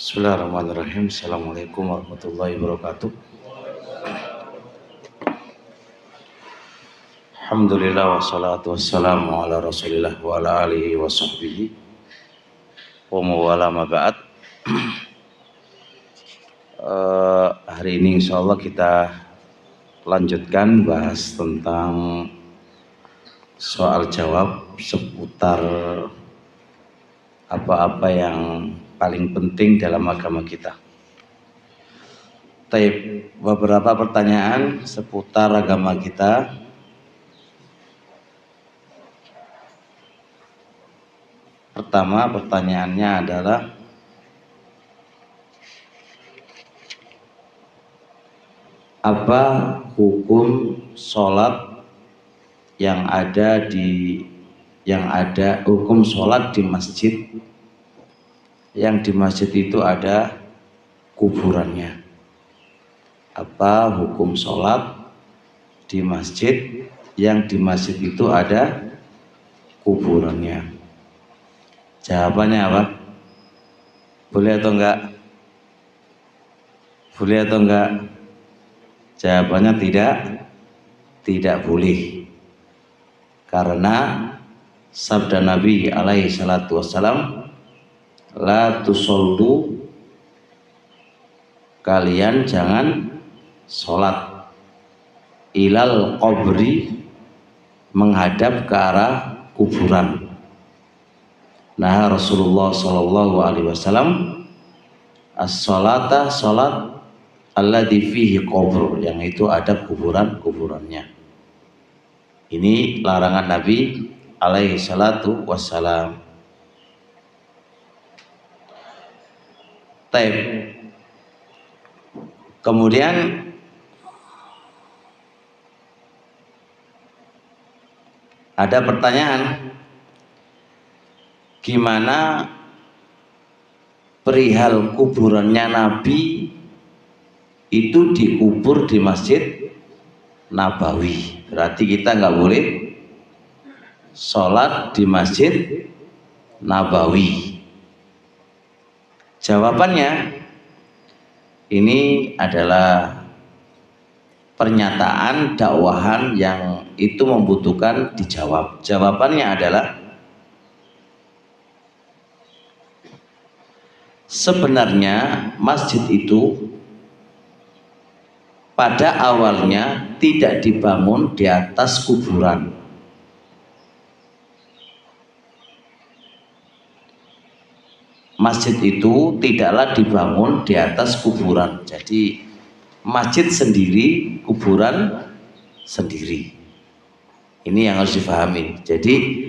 Bismillahirrahmanirrahim. Assalamualaikum warahmatullahi wabarakatuh. Alhamdulillah wassalatu wassalamu ala rasulillah wa ala alihi wa sahbihi wa mawala ma ba'd. Hari ini insyaallah kita lanjutkan bahas tentang soal jawab seputar apa-apa yang paling penting dalam agama kita. Beberapa pertanyaan seputar agama kita. Pertama, pertanyaannya adalah apa hukum sholat hukum sholat di masjid yang di masjid itu ada kuburannya. Apa hukum sholat di masjid yang di masjid itu ada kuburannya? Jawabannya apa? Boleh atau enggak? Boleh atau enggak? Jawabannya tidak boleh. Karena sabda Nabi alaihi salatu wassalam, la tusollu, kalian jangan sholat ilal qabri, menghadap ke arah kuburan. Nah, Rasulullah sallallahu alaihi wasallam as-sholata, sholat alladzi fihi qabr, yang itu ada kuburannya. Ini larangan Nabi alaihi salatu wassalam. Kemudian ada pertanyaan, gimana perihal kuburannya Nabi itu dikubur di Masjid Nabawi? Berarti kita nggak boleh sholat di Masjid Nabawi. Jawabannya, ini adalah pernyataan dakwahan yang itu membutuhkan dijawab. Jawabannya adalah, sebenarnya masjid itu pada awalnya tidak dibangun di atas kuburan. Masjid itu tidaklah dibangun di atas kuburan. Jadi masjid sendiri, kuburan sendiri. Ini yang harus difahami. Jadi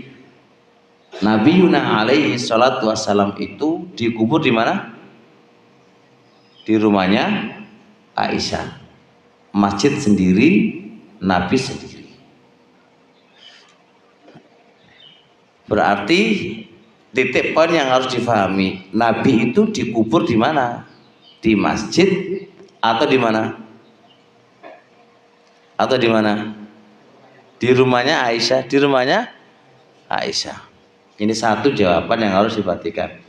Nabi Yuna alaihi salatu wassalam itu dikubur di mana? Di rumahnya Aisyah. Masjid sendiri, Nabi sendiri. Berarti titik poin yang harus difahami, Nabi itu dikubur di mana? Di masjid atau di mana? Atau di mana? Di rumahnya Aisyah. Di rumahnya Aisyah. Ini satu jawaban yang harus diperhatikan.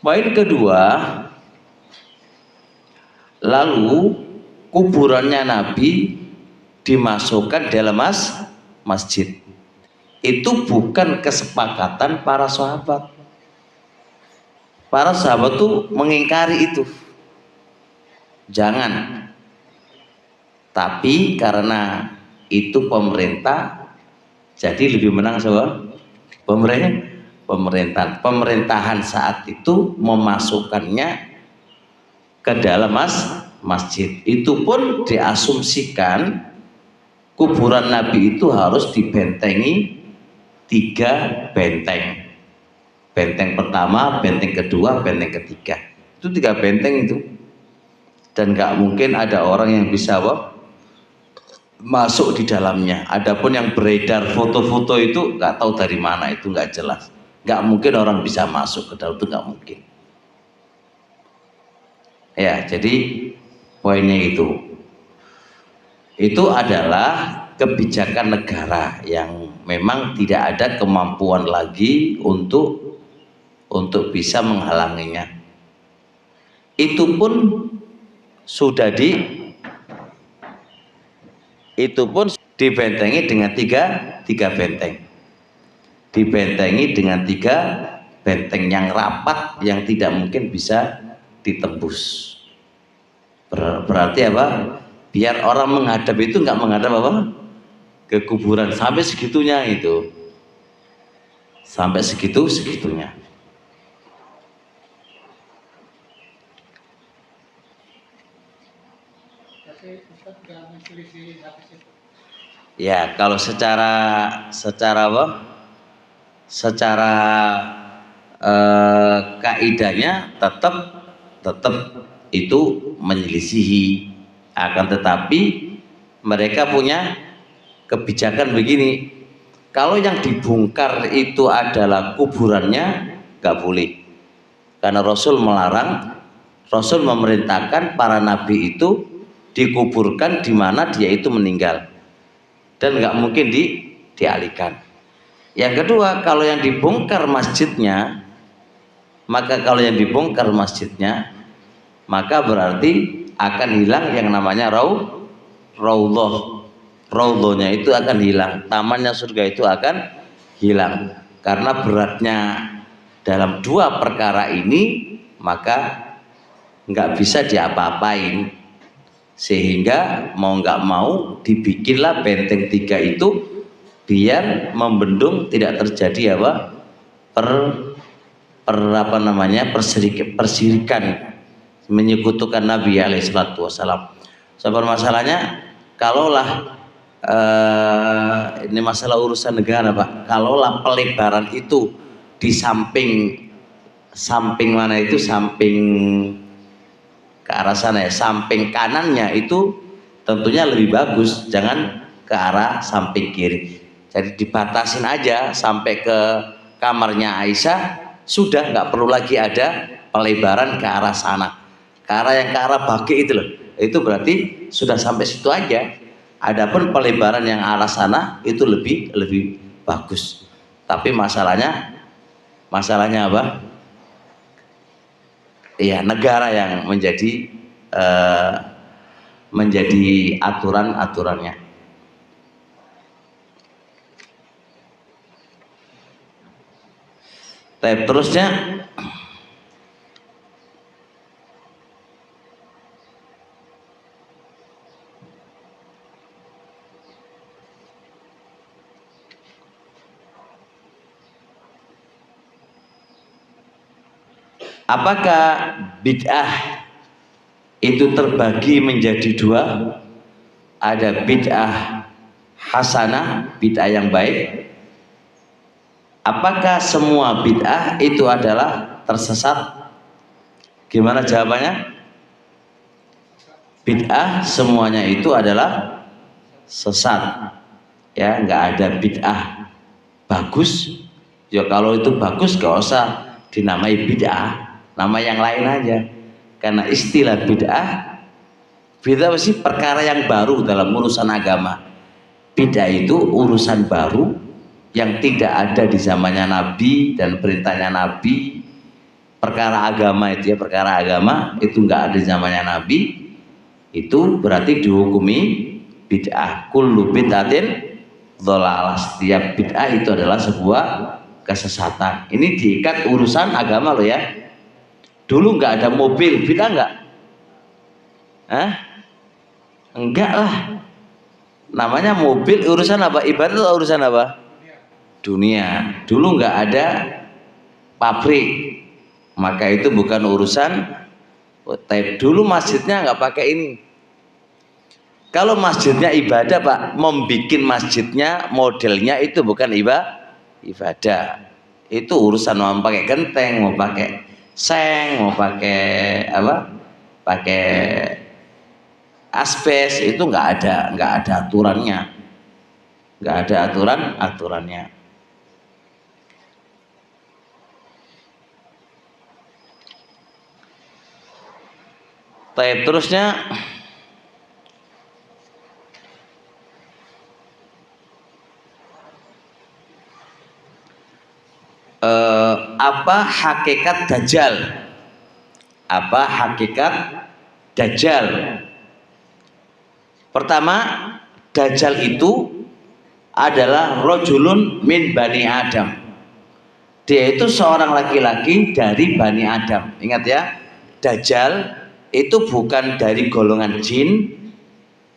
Poin kedua, lalu kuburannya Nabi dimasukkan dalam masjid. Itu bukan kesepakatan para sahabat. Para sahabat tuh mengingkari itu. Jangan. Tapi karena itu pemerintah, jadi lebih menang siapa? Pemerintahan saat itu memasukkannya ke dalam masjid. Itu pun diasumsikan kuburan Nabi itu harus dibentengi 3 benteng. Benteng pertama, benteng kedua, benteng ketiga. Itu 3 benteng itu. Dan gak mungkin ada orang yang bisa masuk di dalamnya. Adapun yang beredar foto-foto itu gak tahu dari mana, itu gak jelas. Gak mungkin orang bisa masuk ke dalam, itu gak mungkin. Ya, jadi poinnya itu adalah kebijakan negara yang memang tidak ada kemampuan lagi untuk bisa menghalanginya. itu pun sudah dibentengi dengan tiga benteng, dibentengi dengan tiga benteng yang rapat yang tidak mungkin bisa ditembus. Berarti apa? Biar orang menghadap itu nggak menghadap apa? Ke kuburan, sampai segitunya itu, sampai segitunya. Ya, kalau secara apa? Secara kaidahnya tetap itu menyelisihi, akan tetapi mereka punya kebijakan begini, kalau yang dibongkar itu adalah kuburannya nggak boleh, karena Rasul melarang. Rasul memerintahkan para nabi itu dikuburkan di mana dia itu meninggal dan nggak mungkin dialihkan. Yang kedua, kalau yang dibongkar masjidnya, maka berarti akan hilang yang namanya raudhah. Raudhahnya itu akan hilang, tamannya surga itu akan hilang. Karena beratnya dalam dua perkara ini, maka nggak bisa diapa-apain, sehingga mau nggak mau dibikinlah benteng tiga itu biar membendung tidak terjadi apa persirikan, menyekutukan Nabi alaihissalatu wassalam. Sebab masalahnya, kalaulah ini masalah urusan negara Pak, kalaulah pelebaran itu di samping mana itu, samping ke arah sana ya, samping kanannya itu tentunya lebih bagus, jangan ke arah samping kiri. Jadi dibatasin aja sampai ke kamarnya Aisyah, sudah nggak perlu lagi ada pelebaran ke arah sana, ke arah yang ke arah Baqi itu loh. Itu berarti sudah sampai situ aja. Adapun pelebaran yang arah sana itu lebih bagus. Tapi masalahnya apa? Ya, negara yang menjadi aturan-aturannya. Terusnya, apakah bid'ah itu terbagi menjadi dua? Ada bid'ah hasanah, bid'ah yang baik. Apakah semua bid'ah itu adalah tersesat? Gimana jawabannya? Bid'ah semuanya itu adalah sesat. Ya, nggak ada bid'ah bagus. Ya kalau itu bagus gak usah dinamai bid'ah, nama yang lain aja. Karena istilah bid'ah sih perkara yang baru dalam urusan agama. Bid'ah itu urusan baru yang tidak ada di zamannya Nabi dan perintahnya Nabi. Perkara agama itu ya, perkara agama itu nggak ada di zamannya Nabi, itu berarti dihukumi bid'ah. Kullu bid'atin dhalalah, setiap bid'ah itu adalah sebuah kesesatan. Ini diikat urusan agama loh ya. Dulu nggak ada mobil, bid'ah nggak? Enggak lah. Namanya mobil urusan apa? Ibadah atau urusan apa? Dunia. Dulu nggak ada pabrik, maka itu bukan urusan. Dulu masjidnya nggak pakai ini. Kalau masjidnya ibadah Pak, membuat masjidnya modelnya itu bukan ibadah. Itu urusan mau pakai genteng, mau pakai seng, mau pakai apa? Pakai asbes, itu nggak ada aturannya, nggak ada aturannya. Terusnya, apa hakikat Dajjal? apa hakikat Dajjal. Pertama, Dajjal itu adalah rojulun min Bani Adam. Dia itu seorang laki-laki dari Bani Adam. Ingat ya, Dajjal itu bukan dari golongan jin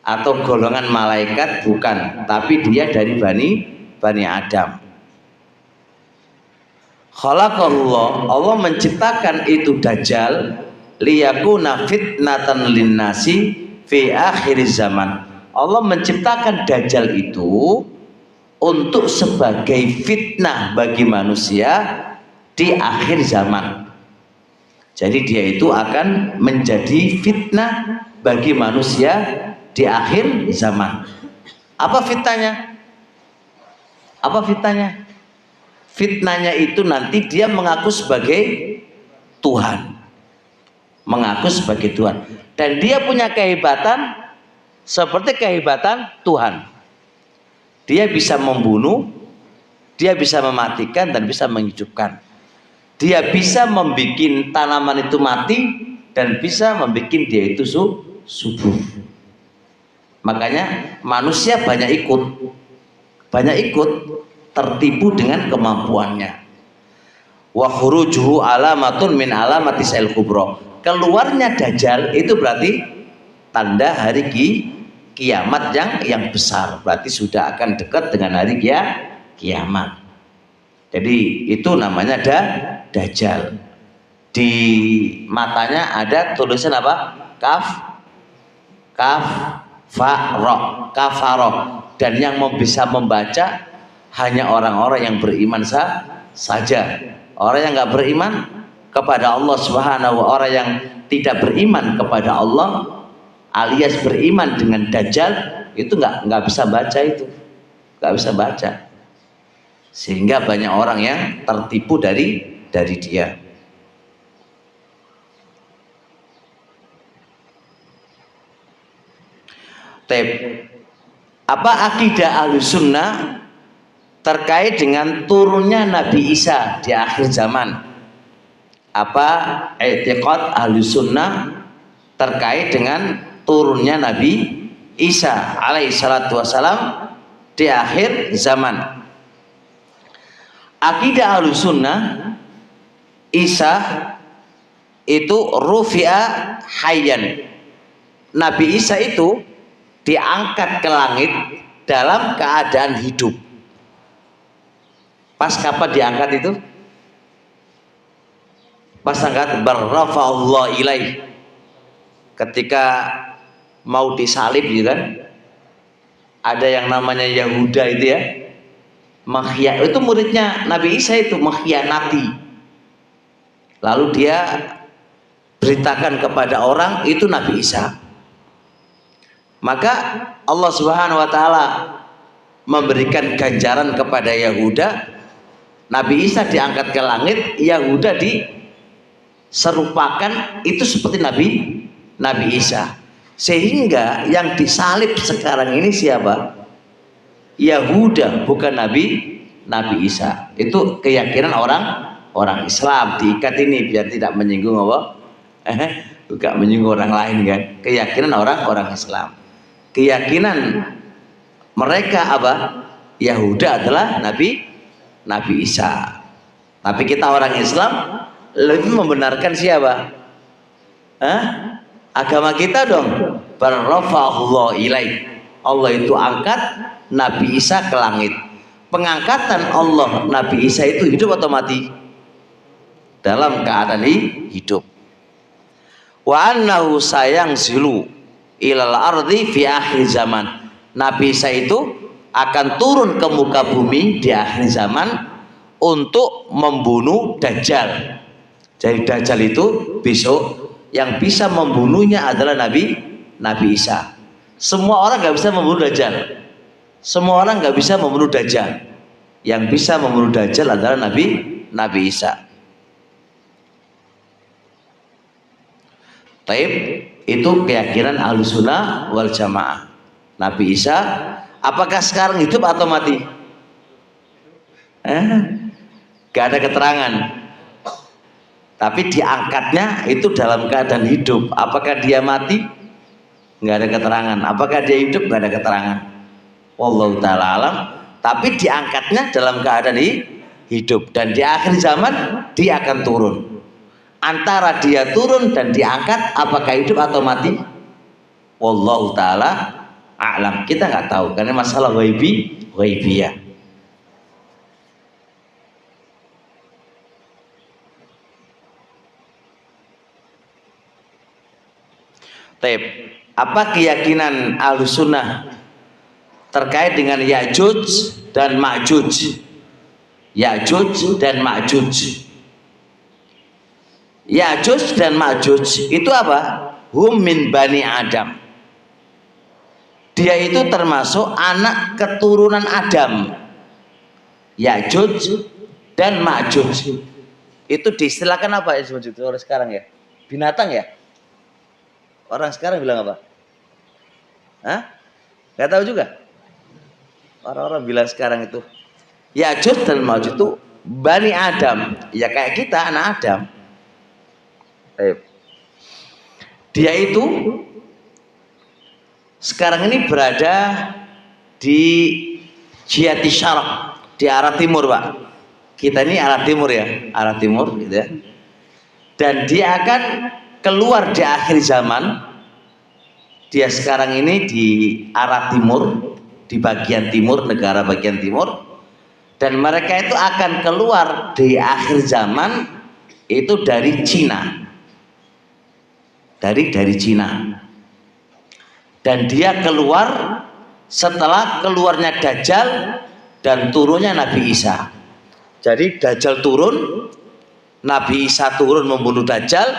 atau golongan malaikat, bukan, tapi dia dari Bani Adam. Khalaqallah, Allah menciptakan itu Dajjal liyakuna fitnatan linnasi fi akhir zaman. Allah menciptakan Dajjal itu untuk sebagai fitnah bagi manusia di akhir zaman. Jadi dia itu akan menjadi fitnah bagi manusia di akhir zaman. Apa fitnahnya? Apa fitnahnya? Fitnahnya itu nanti dia mengaku sebagai Tuhan, mengaku sebagai Tuhan, dan dia punya kehebatan seperti kehebatan Tuhan. Dia bisa membunuh, dia bisa mematikan, dan bisa menghidupkan. Dia bisa membuat tanaman itu mati dan bisa membuat dia itu subur. Makanya manusia banyak ikut tertipu dengan kemampuannya. Wa khurujuhu alamatun min alamatis al-kubra. Keluarnya Dajjal itu berarti tanda hari kiamat yang besar. Berarti sudah akan dekat dengan hari kiamat. Jadi itu namanya Dajjal. Di matanya ada tulisan apa? Kafaro. Dan yang bisa membaca hanya orang-orang yang beriman saja. Orang yang nggak beriman kepada Allah Subhanahu wa, orang yang tidak beriman kepada Allah alias beriman dengan Dajjal itu nggak bisa baca, itu nggak bisa baca, sehingga banyak orang yang tertipu dari dia. Apa akidah Ahlussunnah terkait dengan turunnya Nabi Isa di akhir zaman? Apa i'tiqad Ahlussunnah terkait dengan turunnya Nabi Isa alaihissalatu wassalam di akhir zaman? Akidah Ahlussunnah, Isa itu rufi'a hayyan. Nabi Isa itu diangkat ke langit dalam keadaan hidup. Pas kapan diangkat itu? Pas angkat barrafa'allah ilaih, ketika mau disalib gitu kan. Ada yang namanya Yahuda itu ya, itu muridnya Nabi Isa itu mengkhianati. Lalu dia beritakan kepada orang itu Nabi Isa. Maka Allah Subhanahu wa taala memberikan ganjaran kepada Yahuda. Nabi Isa diangkat ke langit, Yahuda diserupakan itu seperti Nabi Isa. Sehingga yang disalib sekarang ini siapa? Yahuda, bukan Nabi Isa. Itu keyakinan orang Islam, diikat ini biar tidak menyinggung apa? Bukan menyinggung orang lain kan. Keyakinan orang Islam. Keyakinan mereka apa? Yahuda adalah Nabi Isa. Tapi kita orang Islam lebih membenarkan siapa? Agama kita dong. Barrafa'allahu ilaih. Allah itu angkat Nabi Isa ke langit. Pengangkatan Allah Nabi Isa itu hidup atau mati? Dalam keadaan hidup. Wa annahu sayangzilu ilal ardi fi akhir zaman. Nabi Isa itu akan turun ke muka bumi di akhir zaman untuk membunuh Dajjal. Jadi Dajjal itu besok yang bisa membunuhnya adalah Nabi Isa. Semua orang nggak bisa membunuh Dajjal. Semua orang nggak bisa membunuh Dajjal. Yang bisa membunuh Dajjal adalah Nabi Isa. Taib, itu keyakinan Ahlussunnah wal Jamaah. Nabi Isa apakah sekarang hidup atau mati? Gak ada keterangan. Tapi diangkatnya itu dalam keadaan hidup. Apakah dia mati? Nggak ada keterangan. Apakah dia hidup? Nggak ada keterangan. Wallahu ta'ala alam. Tapi diangkatnya dalam keadaan hidup, dan di akhir zaman dia akan turun. Antara dia turun dan diangkat, apakah hidup atau mati? Wallahu ta'ala a'lam. Kita nggak tahu karena masalah ghaibiyah. Taib. Apa keyakinan Ahlussunnah terkait dengan Ya'juj dan Ma'juj? Ya'juj dan Ma'juj. Ya'juj dan Ma'juj itu apa? Hum min bani Adam. Dia itu termasuk anak keturunan Adam. Ya'juj dan Ma'juj. Itu diistilahkan apa ya orang sekarang ya? Binatang ya? Orang sekarang bilang apa? Hah? Gak tahu juga. Orang-orang bilang sekarang itu Ya'juj dan Ma'juj itu Bani Adam. Ya kayak kita anak Adam. Dia itu sekarang ini berada di Jihati Syarq, di arah timur, Pak. Kita ini arah timur ya, arah timur gitu ya. Dan dia akan keluar di akhir zaman. Dia sekarang ini di arah timur, di bagian timur, negara bagian timur. Dan mereka itu akan keluar di akhir zaman itu dari Cina. Dari Cina. Dan dia keluar setelah keluarnya Dajjal dan turunnya Nabi Isa. Jadi Dajjal turun, Nabi Isa turun membunuh Dajjal,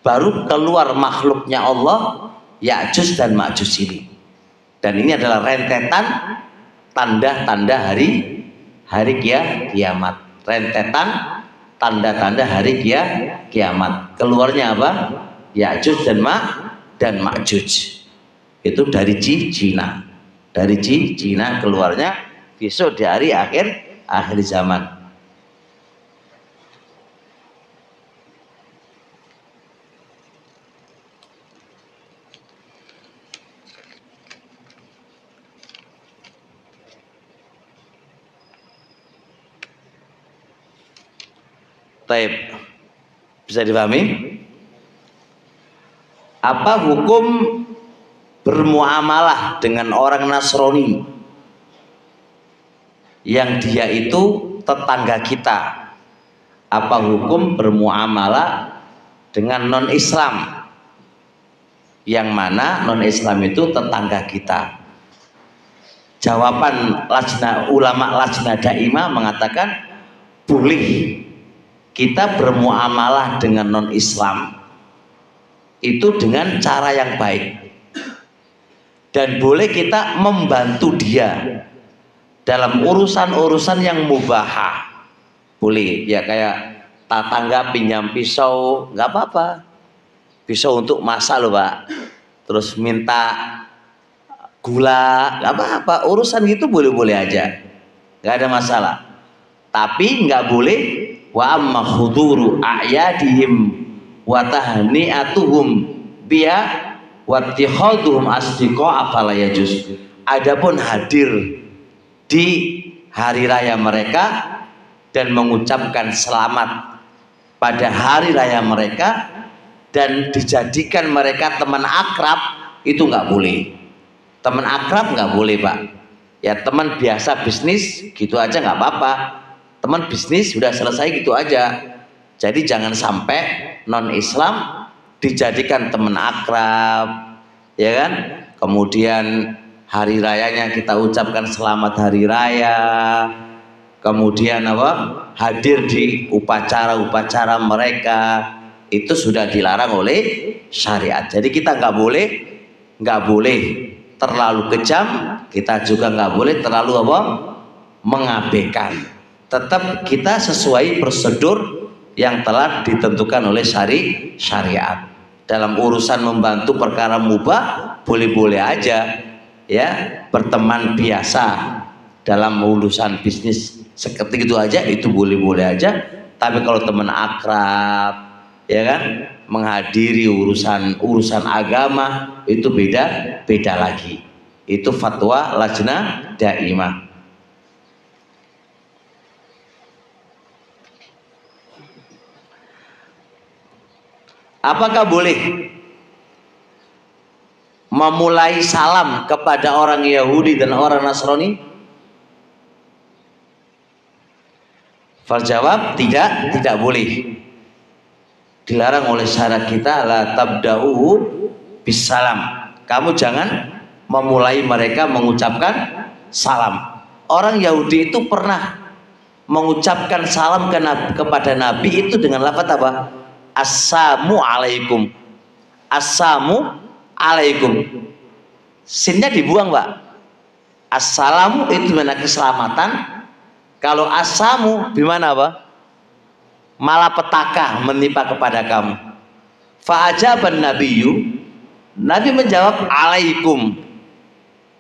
baru keluar makhluknya Allah, Ya'juj dan Ma'juj ini. Dan ini adalah rentetan tanda-tanda hari kiamat. Rentetan tanda-tanda hari kiamat. Keluarnya apa? Ya'juj dan Ma'juj. Itu dari Cina. Dari Cina keluarnya besok di hari akhir zaman. Taib. Bisa dipahami? Apa hukum bermuamalah dengan orang Nasrani yang dia itu tetangga kita? Apa hukum bermuamalah dengan non-Islam yang mana non-Islam itu tetangga kita? Jawaban ulama Lajnah Daimah mengatakan boleh kita bermuamalah dengan non-Islam itu dengan cara yang baik, dan boleh kita membantu dia dalam urusan-urusan yang mubahah. Boleh ya, kayak tetangga pinjam pisau, nggak apa-apa, pisau untuk masak loh Pak, terus minta gula, nggak apa-apa, urusan gitu boleh-boleh aja, nggak ada masalah. Tapi nggak boleh wa amma huduru a'yadihim wa tahni'atuhum biha wa ittikhadhuhum asdiqa afala yajuz. Adapun hadir di hari raya mereka dan mengucapkan selamat pada hari raya mereka dan dijadikan mereka teman akrab, itu nggak boleh. Teman akrab nggak boleh Pak. Ya teman biasa bisnis gitu aja nggak apa-apa. Teman bisnis sudah selesai gitu aja. Jadi jangan sampai non-Islam dijadikan teman akrab, ya kan? Kemudian hari rayanya kita ucapkan selamat hari raya. Kemudian apa? Hadir di upacara-upacara mereka, itu sudah dilarang oleh syariat. Jadi kita nggak boleh terlalu kejam, kita juga nggak boleh terlalu apa? Mengabaikan. Tetap kita sesuai prosedur yang telah ditentukan oleh syariat. Dalam urusan membantu perkara mubah boleh-boleh aja, ya, berteman biasa dalam urusan bisnis seperti itu aja, itu boleh-boleh aja. Tapi kalau teman akrab, ya kan, menghadiri urusan agama itu beda lagi. Itu fatwa lajnah daimah. Apakah boleh memulai salam kepada orang Yahudi dan orang Nasrani? Fal jawab tidak boleh. Dilarang oleh syariat kita, la tabda'uhu bisalam. Kamu jangan memulai mereka mengucapkan salam. Orang Yahudi itu pernah mengucapkan salam kepada Nabi itu dengan lafaz apa? Assalamu alaikum. Assalamu alaikum. Sinnya dibuang, Pak. Assalamu itu mana keselamatan. Kalau asamu gimana, apa? Malapetaka menimpa kepada kamu. Fa'ajaban nabiyyu, Nabi menjawab alaikum,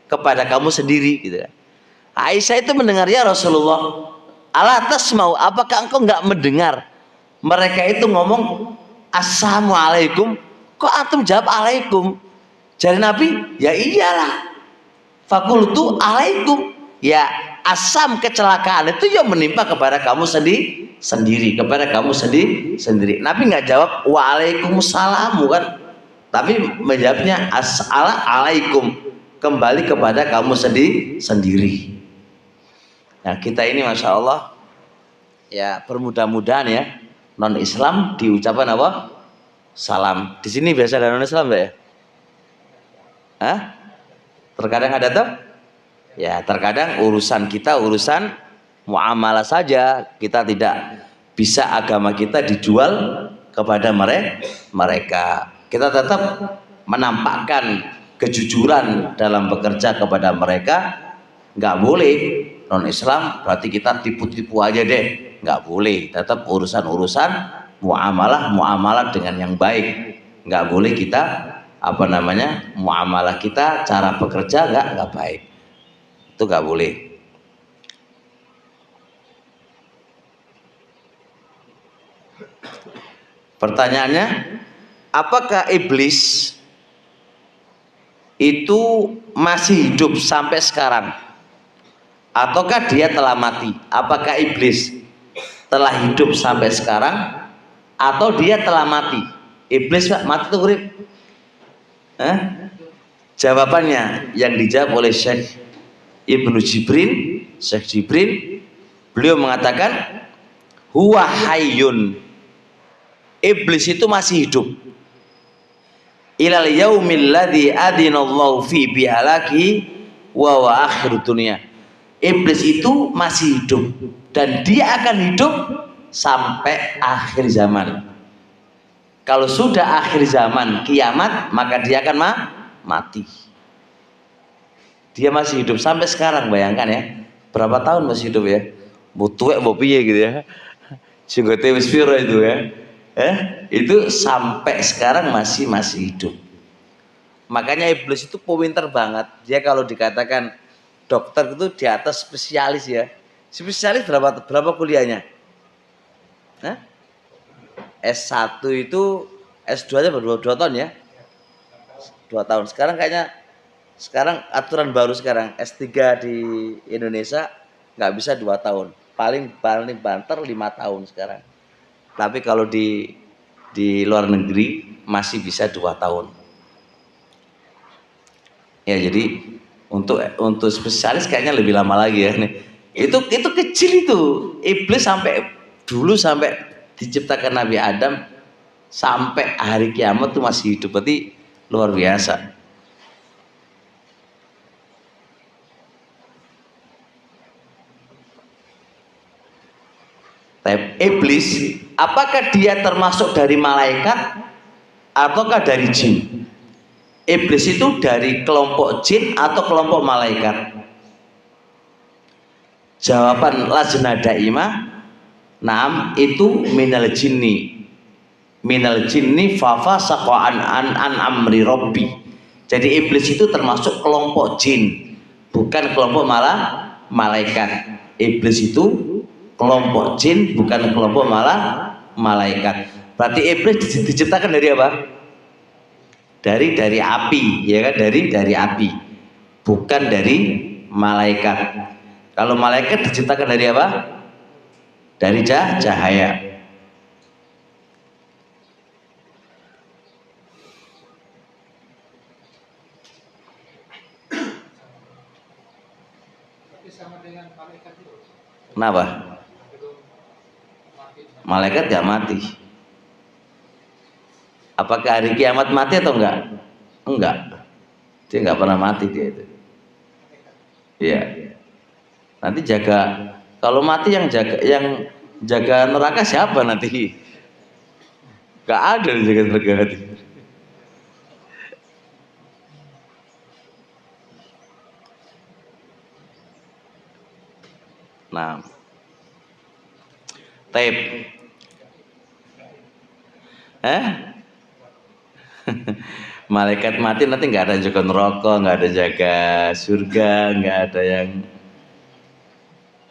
kepada kamu sendiri gitu. Aisyah itu mendengar, ya Rasulullah, ala tasmau, apakah engkau enggak mendengar mereka itu ngomong assalamu alaikum, kok antum jawab alaikum? Jadi Nabi, ya iyalah, fakultu alaikum, ya asam kecelakaan itu yang menimpa kepada kamu sendiri, kepada kamu sendiri. Nabi nggak jawab waalaikumsalam kan, tapi menjawabnya alaikum, kembali kepada kamu sendiri. Nah kita ini masya Allah ya, bermudah-mudahan ya, non Islam diucapkan apa? Salam. Di sini biasa ada non Islam ya? Hah? Terkadang ada tuh? Ya terkadang urusan kita urusan muamalah saja, kita tidak bisa agama kita dijual kepada mereka. Kita tetap menampakkan kejujuran dalam bekerja kepada mereka. Nggak boleh non Islam berarti kita tipu-tipu aja deh, nggak boleh. Tetap urusan muamalah dengan yang baik. Nggak boleh kita muamalah kita, cara bekerja nggak baik. Itu nggak boleh. Pertanyaannya, apakah iblis itu masih hidup sampai sekarang ataukah dia telah mati? Apakah iblis telah hidup sampai sekarang atau dia telah mati? Iblis mati itu urip? Jawabannya yang dijawab oleh Syekh Ibnu Jibrin, Syekh Jibrin, beliau mengatakan huwa hayyun, iblis itu masih hidup ilal yaumil ladzi adinallahu fi bihalaki wa akhir dunia. Iblis itu masih hidup dan dia akan hidup sampai akhir zaman. Kalau sudah akhir zaman kiamat, maka dia akan mati. Dia masih hidup sampai sekarang, bayangkan ya, berapa tahun masih hidup ya, butuh piye gitu ya, jenggote wis piro itu ya, itu sampai sekarang masih hidup. Makanya iblis itu pinter banget. Dia kalau dikatakan dokter itu di atas spesialis ya. Spesialis berapa kuliahnya? S1 itu, S2 nya baru 2 tahun ya, 2 tahun. Sekarang aturan baru sekarang S3 di Indonesia nggak bisa 2 tahun, paling banter 5 tahun sekarang. Tapi kalau di luar negeri masih bisa 2 tahun. Ya jadi untuk spesialis kayaknya lebih lama lagi ya. Itu kecil itu. Iblis sampai diciptakan Nabi Adam sampai hari kiamat tuh masih hidup, berarti luar biasa. Iblis, apakah dia termasuk dari malaikat ataukah dari jin? Iblis itu dari kelompok jin atau kelompok malaikat? Jawaban lajnah daimah, naam, itu minal jinni fafasaqa an amri rabbi. Jadi iblis itu termasuk kelompok jin, bukan kelompok malaikat. Iblis itu kelompok jin, bukan kelompok malah malaikat. Berarti iblis diciptakan dari apa? Dari api, ya kan? Dari api, bukan dari malaikat. Kalau malaikat diciptakan dari apa? Dari cahaya. Kenapa? Malaikat gak mati. Apakah hari kiamat mati atau enggak? Enggak. Dia nggak pernah mati dia itu. Iya. Nanti jaga, kalau mati yang jaga neraka siapa nanti? Gak ada yang jaga neraka nanti. Nah, tape. Malaikat mati nanti nggak ada jaga neraka, nggak ada jaga surga, nggak ada yang.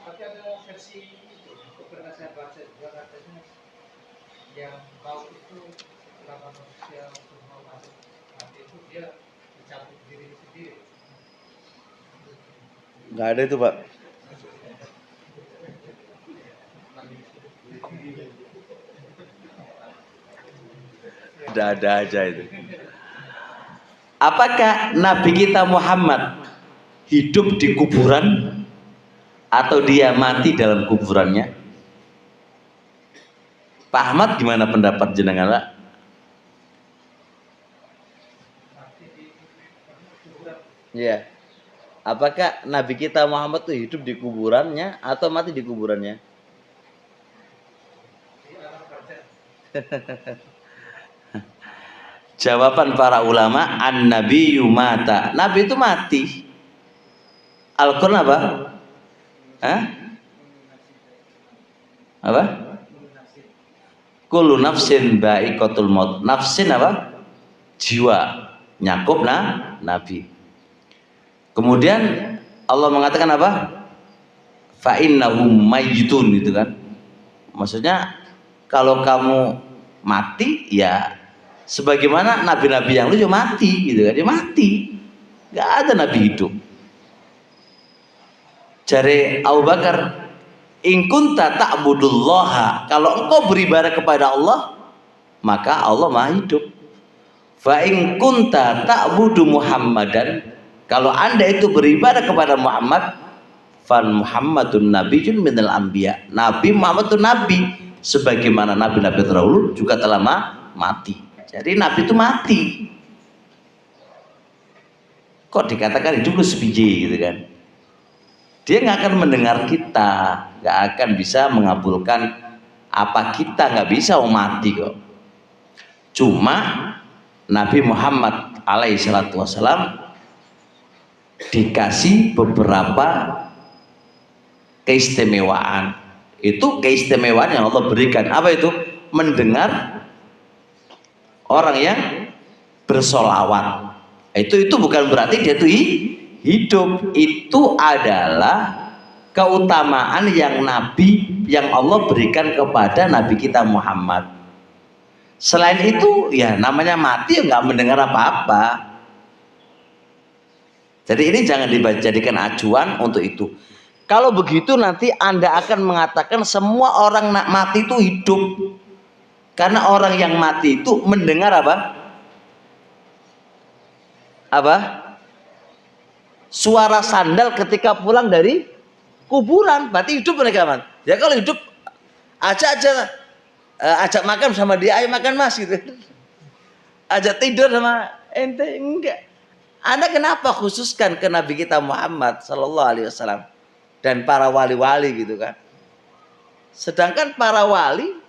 Tapi ada versi itu, pernah saya baca juga katanya yang maut itu setelah manusia semua masuk mati itu dia mencabut diri sendiri. Nggak ada itu, Pak. Ada aja itu. Apakah Nabi kita Muhammad hidup di kuburan atau dia mati dalam kuburannya? Pak Ahmad gimana pendapat jenengan, Pak? Iya. Apakah Nabi kita Muhammad itu hidup di kuburannya atau mati di kuburannya? Jawaban para ulama, an-nabiyyu mata. Nabi itu mati. Al-Quran apa? Hah? Apa? Kullu nafsin dha'iqatul maut. Nafsin apa? Jiwa. Nyakup Nabi. Kemudian Allah mengatakan apa? Fa innahum mayyitun, gitu kan. Maksudnya kalau kamu mati ya sebagaimana nabi-nabi yang lu juga mati, gitu kan. Dia mati. Gak ada nabi hidup. Jari Abu Bakar, in kunta ta'budullaha, kalau engkau beribadah kepada Allah maka Allah maha hidup. Fa in kunta ta'budu Muhammadan, kalau anda itu beribadah kepada Muhammad, fan Muhammadun nabiyyun minal anbiya, Nabi Muhammad itu nabi sebagaimana nabi-nabi terdahulu juga telah mati. Jadi nabi itu mati. Kok dikatakan hidup lu sebiji, gitu kan? Dia nggak akan mendengar kita, nggak akan bisa mengabulkan apa kita, nggak bisa mati kok. Cuma Nabi Muhammad alaihissalatu wassalam dikasih beberapa keistimewaan. Itu keistimewaan yang Allah berikan. Apa itu? Mendengar orang yang bersolawat. Itu bukan berarti dia itu hidup. Itu adalah keutamaan yang Nabi, yang Allah berikan kepada Nabi kita Muhammad. Selain itu ya namanya mati, ya nggak mendengar apa-apa. Jadi ini jangan dijadikan acuan untuk itu. Kalau begitu nanti Anda akan mengatakan semua orang mati itu hidup. Karena orang yang mati itu mendengar apa? Apa? Suara sandal ketika pulang dari kuburan. Berarti hidup mereka, man. Ya kalau hidup ajak makan sama dia, ayo makan mas, gitu. Ajak tidur sama ente, enggak. Anda kenapa khususkan ke Nabi kita Muhammad Sallallahu Alaihi Wasallam dan para wali-wali, gitu kan? Sedangkan para wali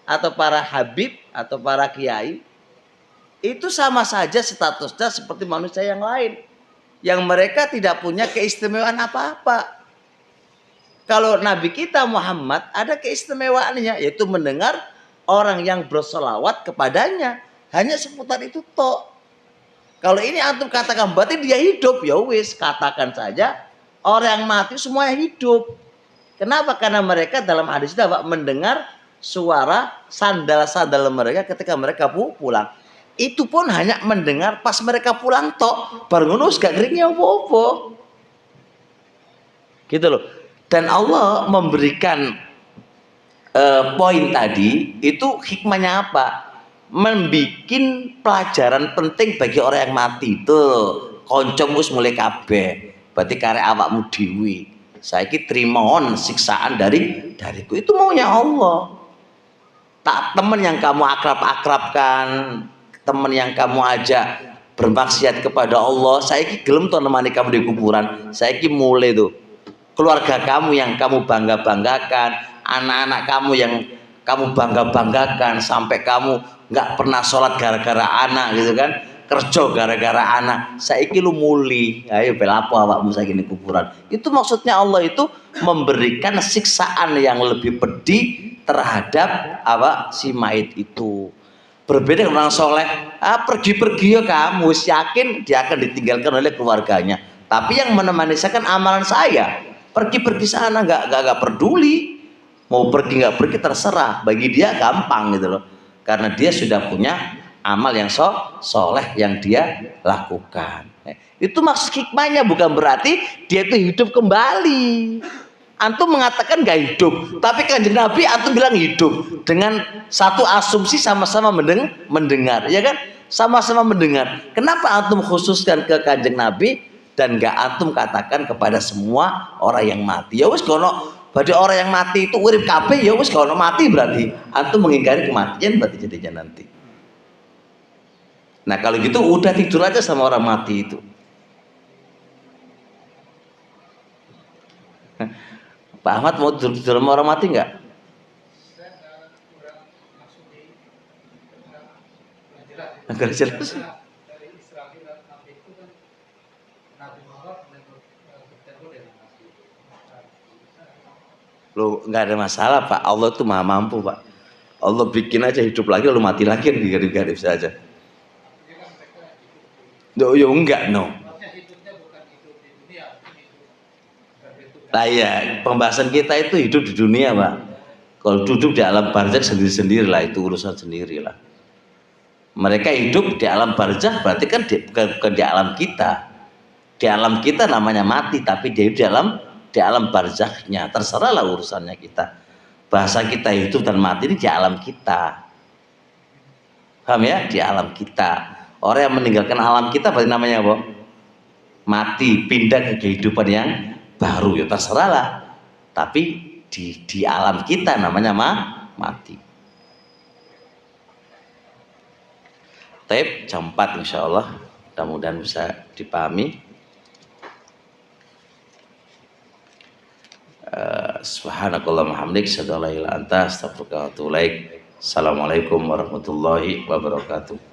atau para habib atau para kiai itu sama saja statusnya seperti manusia yang lain, yang mereka tidak punya keistimewaan apa-apa. Kalau Nabi kita Muhammad ada keistimewaannya, yaitu mendengar orang yang bersolawat kepadanya. Hanya seputar itu toh. Kalau ini antum katakan berarti dia hidup, ya wis, katakan saja orang yang mati semuanya hidup. Kenapa? Karena mereka dalam hadis itu apa? Mendengar suara sandal-sandal mereka ketika mereka pulang. Itu pun hanya mendengar pas mereka pulang tok. Baru ngono gak keringnya apa-apa. Gitu loh. Dan Allah memberikan poin tadi itu hikmahnya apa? Membikin pelajaran penting bagi orang yang mati itu. Koncom wis mulai kabeh. Berarti karek awakmu dhewe. Saiki trimoon siksaan dariku. Itu maunya Allah. Tak teman yang kamu akrab-akrabkan, teman yang kamu ajak bermaksiat kepada Allah, saiki gelem to nemani kamu di kuburan. Saiki mulai tuh keluarga kamu yang kamu bangga-banggakan, anak-anak kamu yang kamu bangga-banggakan, sampai kamu nggak pernah sholat gara-gara anak gitu kan, kerja gara-gara anak, saiki lu muli, ayo belapo awakmu saiki di kuburan. Itu maksudnya Allah itu memberikan siksaan yang lebih pedih terhadap apa si mayit itu. Berbeda dengan orang soleh, pergi-pergi ya kamu yakin dia akan ditinggalkan oleh keluarganya. Tapi yang menemani saya kan amalan saya. Pergi-pergi sana nggak peduli, mau pergi nggak pergi terserah, bagi dia gampang gitu loh, karena dia sudah punya amal yang soleh yang dia lakukan. Itu maksud hikmahnya, bukan berarti dia itu hidup kembali. Antum mengatakan gak hidup, tapi Kanjeng Nabi antum bilang hidup, dengan satu asumsi sama-sama mendengar, ya kan? Sama-sama mendengar. Kenapa antum khususkan ke Kanjeng Nabi dan gak antum katakan kepada semua orang yang mati? Ya wis kono, berarti orang yang mati itu urip kabeh, ya wis kono mati, berarti antum mengingkari kematian berarti jadinya nanti. Nah kalau gitu udah tidur aja sama orang mati itu. Pak Ahmad mau tidur sama orang mati nggak? Saya kurang masuk di Agak jelas. dari Israel dan Nabi itu kan Nabi Muhammad bertemu dengan Nabi. Lo nggak ada masalah Pak. Allah tuh maha mampu Pak. Allah bikin aja hidup lagi lalu mati lagi kan garip-garip saja. No, yo enggak no. Maksudnya hidupnya bukan hidup di dunia, hidup berbentuk. Nah ya, pembahasan kita itu hidup di dunia Pak. Kalau duduk di alam barzakh sendiri-sendiri lah, itu urusan sendiri lah. Mereka hidup di alam barzakh berarti kan bukan di alam kita. Di alam kita namanya mati, tapi dia di alam barzakhnya. Terserahlah urusannya kita. Bahasa kita hidup dan mati ini di alam kita. Paham ya? Di alam kita. Orang yang meninggalkan alam kita berarti namanya apa? Mati, pindah ke kehidupan yang baru, ya terserahlah. Tapi di alam kita namanya mati. Taib jam 4 insya Allah, mudah-mudahan bisa dipahami. Subhanakallahumma hamdik, asyhadu an la ilaha illa anta, astaghfiruka wa atubu ilaik. Assalamualaikum warahmatullahi wabarakatuh.